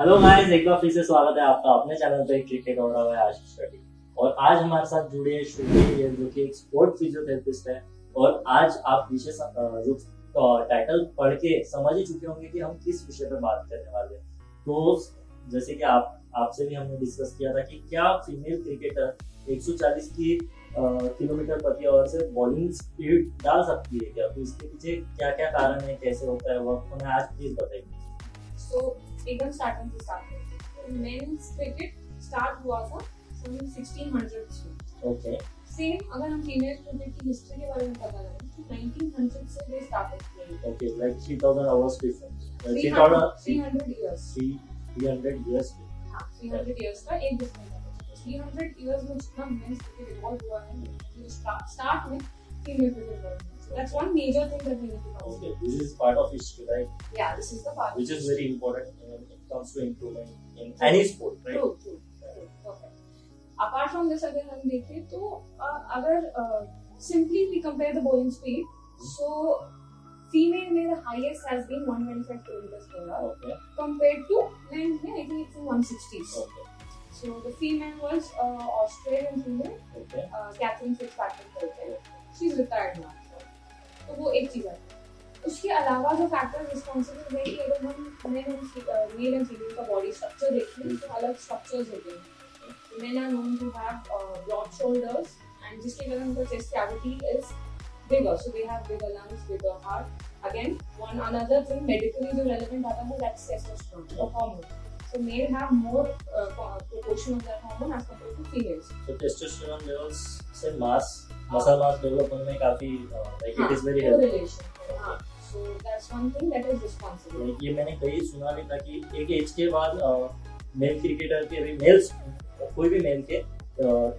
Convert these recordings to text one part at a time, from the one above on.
Hello guys, एक बार फिर से स्वागत है आपका अपने चैनल पे क्रिकेट और रहा है आशीष रेड्डी। और आज हमारे साथ जुड़े हैं श्रुति, जो कि एक स्पोर्ट फिजियोथेरेपिस्ट है। और आज आप विषय जो टाइटल पढ़ के समझ ही चुके होंगे कि हम किस विषय पे बात करने वाले हैं। तो जैसे कि आपसे भी हमने डिस्कस किया था कि क्या फीमेल क्रिकेटर 140 की किलोमीटर प्रति आवर से बॉलिंग स्पीड डाल सकती है क्या, तो इसके पीछे क्या क्या कारण है, कैसे होता है वो हमें आज प्लीज बताइए। एकदम स्टार्टिंग से स्टार्ट करते हैं। मेंस क्रिकेट स्टार्ट हुआ था सन 1600s में। ओके। सेम अगर हम फीमेल क्रिकेट की हिस्ट्री के बारे में पता करें तो 1900 से they started playing. Okay, like 3000 hours difference. 300 years. 300 years. हाँ, 300 years का एक डिफरेंस है। 300 years में जितना मेंस क्रिकेट इवॉल्व हुआ है, स्टार्ट में फीमेल क्रिकेट हुआ। That's one major thing that we need to know. Okay, this is part of history, right? Yeah, this is the part. Which is very important when it comes to improvement in any sport, right? True. Okay. Apart from this, अगर हम देखें तो अगर simply we compare the bowling speed, so female में the highest has been 125 kilometers per hour. Okay. Compared to length में I think it's in 160s. Okay. So the female was Australian female. Okay. Catherine Fitzpatrick करते हैं. She's retired now. तो वो एक चीज है। उसके अलावा जो फैक्टर रिस्पॉन्सिबल है कि अगर हम मेल एंड फीमेल का बॉडी स्ट्रक्चर देखें तो अलग स्ट्रक्चर्स होते हैं। Men are known to have broad shoulders and जिसके कारण उनका chest cavity is bigger, so they have bigger lungs, bigger heart. Again one another thing medically जो रेलेवेंट आता है that's testosterone, the hormone. So male have more proportion of that hormone as compared to females. So testosterone levels से muscle mass development में काफी like it is very helpful. हाँ, so that's one thing that is responsible. ये मैंने कहीं सुना भी था कि एक एज के बाद मेल क्रिकेटर के भी मेल्स कोई भी मेल के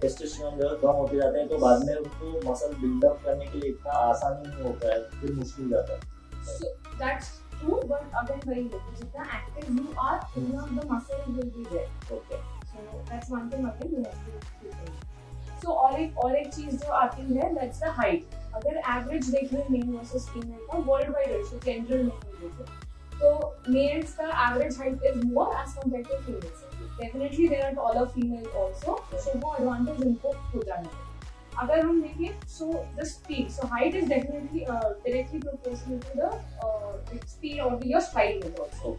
टेस्टोस्टेरोन लेवल कम होते जाते हैं, तो बाद में उनको मसल बिल्डअप करने के लिए इतना आसान नहीं होता है, फिर मुश्किल जाता है। So that's true, but again very little. जितना active you are, उतना the muscle will be there. Okay. So that's one thing again we have to keep. So और एक चीज जो आती है that's the height. अगर average देखें male versus female का worldwide ratio general में देखें तो males का average height is more as compared to females. Definitely there are taller females also, so वो advantage उनको हो जाना है। अगर हम देखें so the speed, so height is definitely directly proportional to the speed or your stride length also.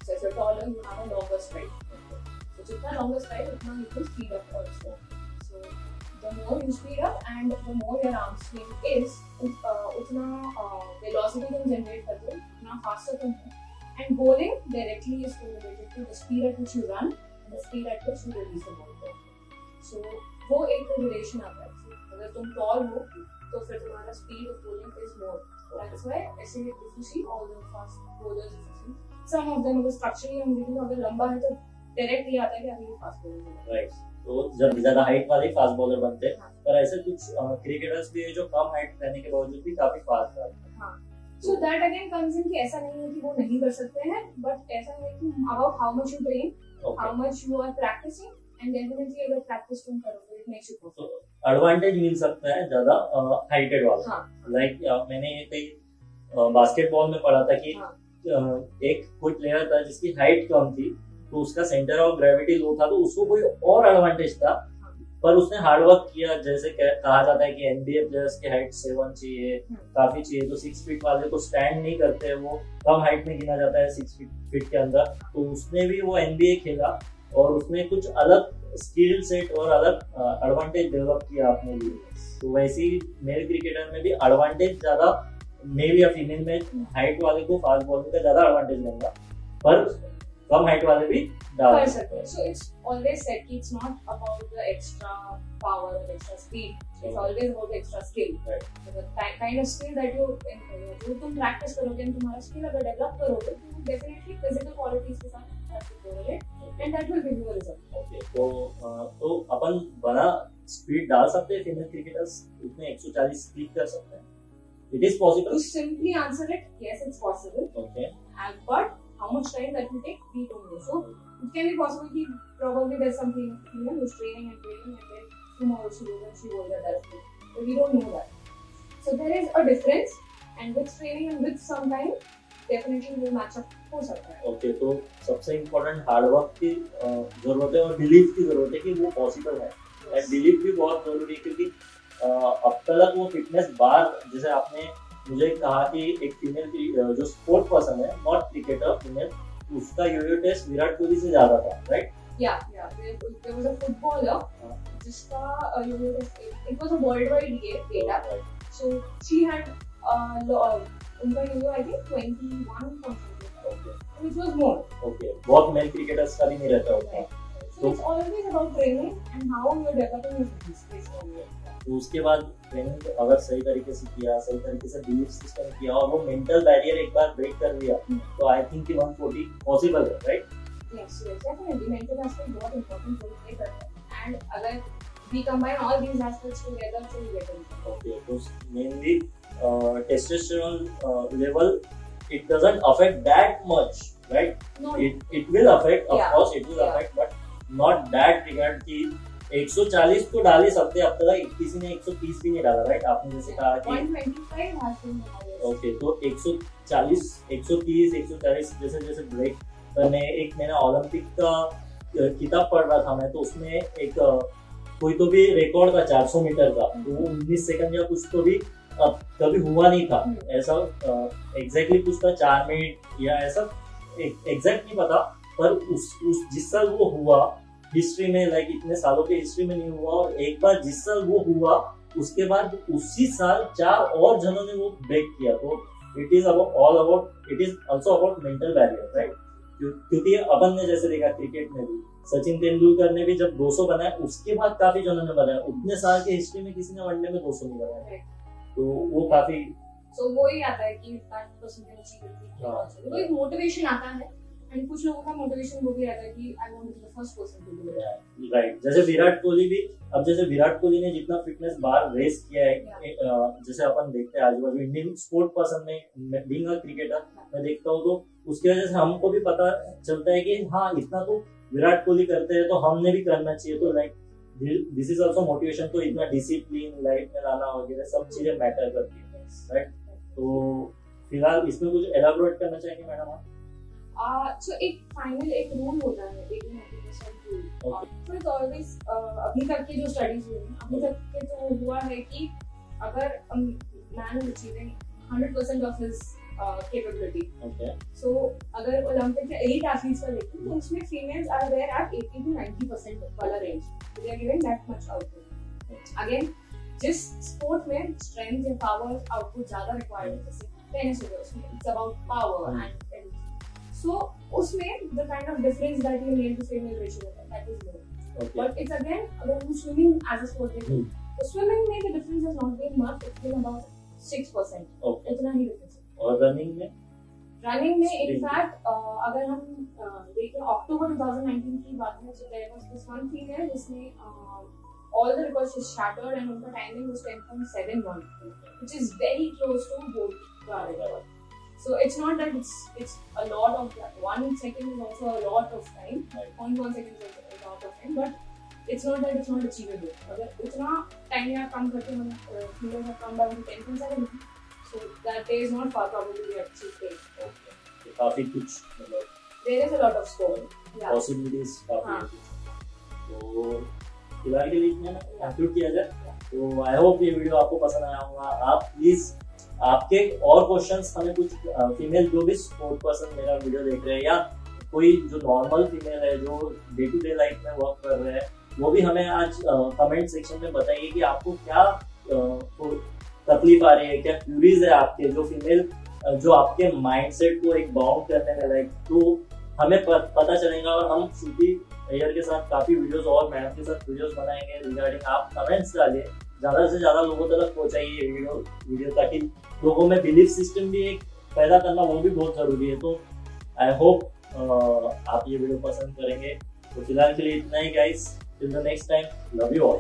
So if you're taller you have a longer stride. So जितना longer stride उतना you can speed up also. So the more you speed up and the more your arm swing is, उतना velocity तुम generate करते हो, उतना faster तुम हो. And bowling directly is correlated to the speed at which you run and the speed at which you release the ball. So वो एक relation आता है। अगर तुम tall हो तो फिर तुम्हारा speed of bowling is more. That's why ऐसे if you see all the fast bowlers, some of them अगर structurally हम देखें तो अगर लंबा है तो direct ये आता है कि अभी ये fast bowler है। Right. तो जब ज्यादा हाइट वाले फास्ट बॉलर बनते हैं, पर ऐसे कुछ क्रिकेटर्स भी है जो कम हाइट रहने के बावजूद भी काफी फास्ट रहते हैं। हाँ। So that again comes in कि ऐसा नहीं है कि वो नहीं कर सकते हैं, but ऐसा है कि about how much you train, how much you are practicing, and definitely अगर practice तुम करोगे it makes you perfect. Advantage मिल सकता है ज्यादा हाइटेड वाला। लाइक मैंने ये कहीं बास्केटबॉल में पढ़ा था कि एक कोई प्लेयर था जिसकी हाइट कम थी, तो उसका सेंटर ऑफ ग्रेविटी लो था, तो उसको कोई और एडवांटेज था, पर उसने हार्ड वर्क किया। जैसे कहा जाता है कि एनबीए प्लेयर्स की हाइट 7 चाहिए, काफी चाहिए, तो 6 फीट वाले को स्टैंड नहीं करते, वो कम हाइट में गिना जाता है 6 फीट के अंदर। तो उसने भी वो एनबीए खेला और उसने कुछ अलग स्किल सेट और अलग एडवांटेज डेवलप किया अपने लिए। तो वैसे ही मेल क्रिकेटर में भी एडवांटेज ज्यादा मेल या फीमेल में हाइट वाले को फास्ट बॉलिंग का ज्यादा एडवांटेज रहेगा, पर कम हाइट वाले भी डाल सकते हैं। So it's always said कि it's not about the extra power or extra speed, it's always about the extra skill. Right. So the kind of skill that you जो तुम practice करोगे, तुम्हारा skill अगर develop करोगे, तो definitely physical qualities के साथ has to correlate, and that will give you a result. Okay, तो अपन बड़ा स्पीड डाल सकते हैं फीमेल क्रिकेटर्स, इतने 140 स्पीड कर सकते हैं? It is possible. To simply answer it, yes, it's possible. Okay. But how much time that will take, we don't know. So it can be possible that probably there's something who's training and then tomorrow she will get that. But we don't know that. So there is a difference, and with training and with some time, definitely वो matchup हो सकता है। Okay, तो सबसे important hard work की जरूरत है और बिलीफ की जरूरत है कि वो पॉसिबल है। एंड बिलीफ भी बहुत जरूरी है, क्योंकि अब तक वो फिटनेस बार, जैसे आपने मुझे कहा कि एक फीमेल जो स्पोर्ट पर्सन है, नॉट क्रिकेटर, फीमेल, उसका योयो टेस्ट विराट कोहली से ज्यादा था, right? there was a footballer जिसका yoyo test, it was a worldwide data, so she had उनका yoyo I think 21 or something, which was more. Okay, बहुत mail cricketers का भी नहीं रहता होता। So it's always about training and how you're developing your fitness basically. तो उसके बाद ट्रेनिंग अगर सही तरीके से किया, सही तरीके से बिलीफ सिस्टम किया और वो मेंटल बैरियर एक बार ब्रेक कर दिया, तो आई थिंक कि 140 पॉसिबल है, right? Yes, definitely. Mental aspect बहुत important role play करता है, and अगर we combine all these aspects together, so we get it. Okay, so mainly testosterone level, it doesn't affect that much, right? No. It will affect, of course, it will affect, but not that regard कि 140 तो डाल ही सकते, अब तक किसी ने 130 भी नहीं डाला, राइट? आपने जैसे कहा कि 125 has been higher. ओके, तो 140, 130, 140 जैसे जैसे ब्रेक करने, एक मैंने ओलंपिक का किताब पढ़ रहा था मैं, तो उसमें एक कोई तो भी रिकॉर्ड था 400 मीटर का, तो वो 19 सेकंड या कुछ तो भी कभी हुआ नहीं था ऐसा, एग्जैक्टली कुछ था 4 मिनट या ऐसा, एग्जैक्ट नहीं पता, पर उस जिस साल वो हुआ हिस्ट्री में, लाइक इतने सालों के हिस्ट्री में नहीं हुआ, और एक बार जिस साल वो हुआ उसके बाद उसी साल 4 और जनों ने वो ब्रेक किया। तो it is also about mental barrier, right? क्योंकि अपन ने जैसे देखा क्रिकेट में भी, सचिन तेंदुलकर ने भी जब 200 बनाया, उसके बाद काफी जनों ने बनाया, उतने साल के हिस्ट्री में किसी ने वनडे में 200 नहीं बनाया, तो वो काफी, so वो ही आता है कि वो एक मोटिवेशन आता है, एंड कुछ लोगों का मोटिवेशन वो भी रहता है कि I want to be the first person to do it, right? जैसे विराट कोहली भी, अब जैसे विराट कोहली ने जितना फिटनेस बार रेस किया है, जैसे अपन देखते हैं आजू बाजू इंडियन स्पोर्ट पर्सन में, बीइंग अ क्रिकेटर मैं देखता हूँ, तो उसकी वजह से हमको भी पता चलता है कि हाँ इतना तो विराट कोहली करते हैं, तो हमने भी करना चाहिए। तो like this is also motivation. तो इतना डिसिप्लिन लाइफ में लाना वगैरह सब चीजें मैटर करती है, राइट? तो फिलहाल इसमें कुछ एलाबोरेट करना चाहेंगे मैडम आप? So एक फाइनल एक रूल होता है, एक motivation rule. So it's always अभी तक की जो स्टडीज हुई हैं, अभी तक के जो हुआ है कि अगर man is achieving 100% of his capability, so अगर ओलंपिक के 8 एथलीट्स का देखें तो उसमें females are there at 80 to 90% वाला range, they are giving that much output. Again जिस स्पोर्ट में स्ट्रेंथ या पावर आउटपुट ज्यादा रिक्वायर्ड है, जैसे टेनिस हो गया, उसमें it's about power and so उसमें the kind of difference that you male to female ratio है, that is more. But it's again अगर हम swimming as a sport देखें, तो swimming में the difference has not been much, it's been about 6%, इतना ही difference है। और running में in fact अगर हम देखें अक्टूबर 2019 की बात है, so there was this one female जिसने all the records was shattered and उनका timing was 10.71, which is very close to both का record. So it's not that it's a lot of that. 1 second is also a lot of time. 0.1 second is a lot of time, but it's not that it's not achievable. अगर उतना time या कम करके हम females have come down to 10.7, so that there is not far probably achieved it. काफी कुछ मतलब there is a lot of scope. Possibilities काफी। तो फिलहाल के लिए इतना कंक्लूड किया जाए। तो आई होप ये वीडियो आपको पसंद आया होगा। आप प्लीज आपके और क्वेश्चंस हमें कुछ फीमेल जो भी स्पोर्ट पर्सन मेरा वीडियो देख रहे हैं, या कोई जो नॉर्मल फीमेल है जो डे टू डे लाइफ में वर्क कर रहे हैं, वो भी हमें आज कमेंट सेक्शन में बताइए कि आपको क्या तकलीफ आ रही है, क्या क्यूरीज है आपके, जो फीमेल जो आपके माइंडसेट को एक बाउंड करने में, लाइक तो हमें पता चलेगा, और हम श्रुति अय्यर के साथ काफी वीडियोस और मैडम के साथ वीडियोस बनाएंगे रिगार्डिंग। आप कमेंट्स डालिए, ज्यादा से ज्यादा लोगों तक पहुंचाइए वीडियो ताकि लोगों में बिलीफ सिस्टम भी एक पैदा करना वो भी बहुत जरूरी है। तो आई होप आप ये वीडियो पसंद करेंगे। तो फिलहाल के लिए इतना ही guys, till the next time, love you all.